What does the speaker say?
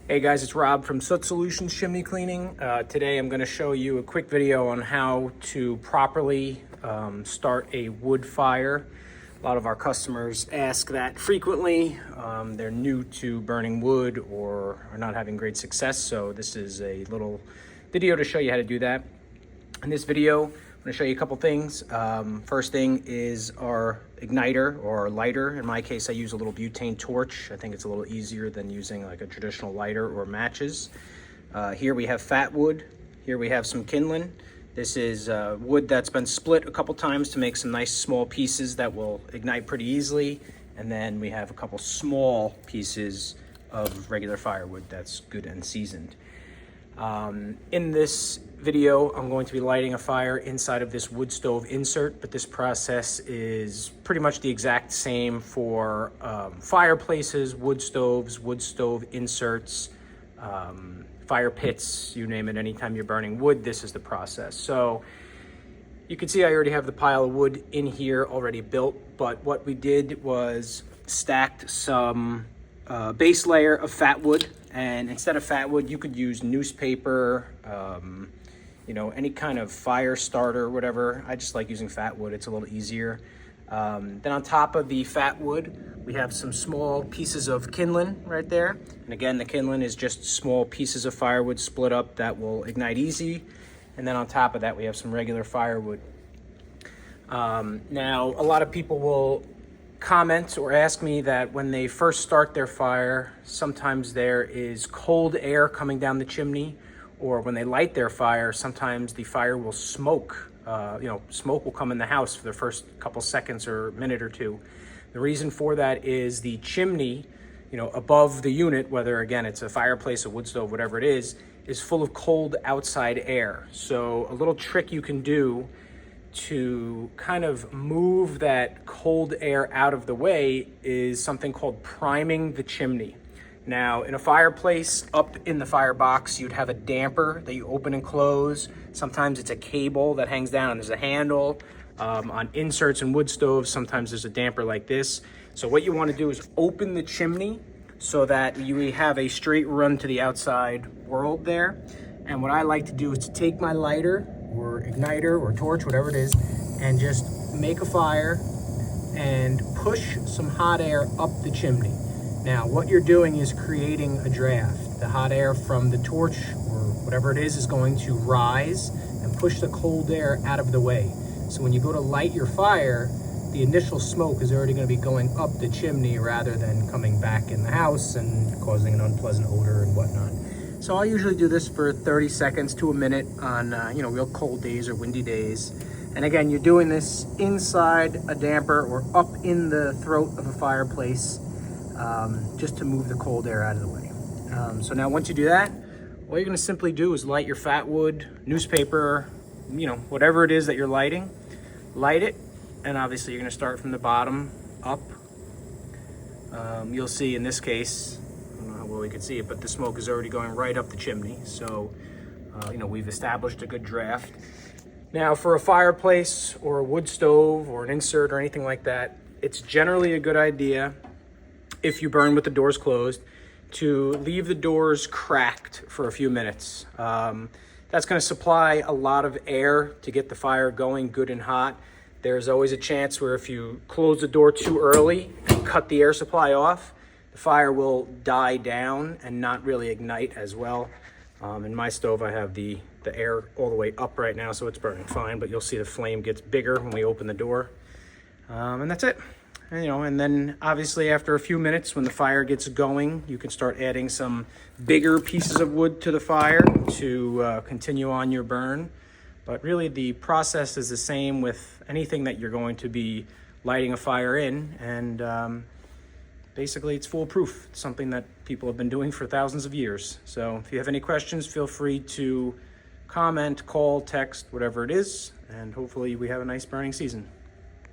Hey guys, it's Rob from Soot Solutions Chimney Cleaning. Today I'm going to show you a quick video on how to properly start a wood fire. A lot of our customers ask that frequently. They're new to burning wood or are not having great success, so this is a little video to show you how to do that. In this video, I'm going to show you a couple things. First thing is our igniter or lighter. In my case, I use a little butane torch. I think it's a little easier than using like a traditional lighter or matches. Here we have fat wood. Here we have some kindling. This is wood that's been split a couple times to make some nice small pieces that will ignite pretty easily. And then we have a couple small pieces of regular firewood that's good and seasoned. In this video, I'm going to be lighting a fire inside of this wood stove insert, but this process is pretty much the exact same for fireplaces, wood stoves, wood stove inserts, fire pits, you name it. Anytime you're burning wood, this is the process. So you can see I already have the pile of wood in here already built, but what we did was stacked some base layer of fat wood. And instead of fat wood, you could use newspaper, any kind of fire starter, whatever. I just like using fat wood. It's a little easier. Then on top of the fat wood, we have some small pieces of kindling right there. And again, the kindling is just small pieces of firewood split up that will ignite easy. And then on top of that, we have some regular firewood. Now, a lot of people will comment or ask me that when they first start their fire, sometimes there is cold air coming down the chimney, or when they light their fire, sometimes the fire will smoke. Smoke will come in the house for the first couple seconds or minute or two. The reason for that is the chimney, above the unit, whether again it's a fireplace, a wood stove, whatever it is full of cold outside air. So a little trick you can do to kind of move that cold air out of the way is something called priming the chimney. Now, in a fireplace, up in the firebox, you'd have a damper that you open and close. Sometimes it's a cable that hangs down and there's a handle. On inserts and wood stoves, sometimes there's a damper like this. So what you want to do is open the chimney so that you have a straight run to the outside world there. And what I like to do is to take my lighter or igniter or torch, whatever it is, and just make a fire and push some hot air up the chimney. Now, what you're doing is creating a draft. The hot air from the torch or whatever it is going to rise and push the cold air out of the way. So when you go to light your fire, the initial smoke is already going to be going up the chimney rather than coming back in the house and causing an unpleasant odor and whatnot. So I usually do this for 30 seconds to a minute on, real cold days or windy days. And again, you're doing this inside a damper or up in the throat of a fireplace, just to move the cold air out of the way. So now once you do that, all you're gonna simply do is light your fat wood, newspaper, whatever it is that you're lighting, light it. And obviously you're gonna start from the bottom up. You'll see in this case, well, we can see it, but the smoke is already going right up the chimney. So, we've established a good draft. Now, for a fireplace or a wood stove or an insert or anything like that, it's generally a good idea, if you burn with the doors closed, to leave the doors cracked for a few minutes. That's going to supply a lot of air to get the fire going good and hot. There's always a chance where if you close the door too early and cut the air supply off, the fire will die down and not really ignite as well. In my stove, I have the air all the way up right now, so it's burning fine, but you'll see the flame gets bigger when we open the door. And that's it. And then obviously after a few minutes, when the fire gets going, you can start adding some bigger pieces of wood to the fire to continue on your burn. But really the process is the same with anything that you're going to be lighting a fire in. And basically, it's foolproof. It's something that people have been doing for thousands of years. So if you have any questions, feel free to comment, call, text, whatever it is, and hopefully we have a nice burning season.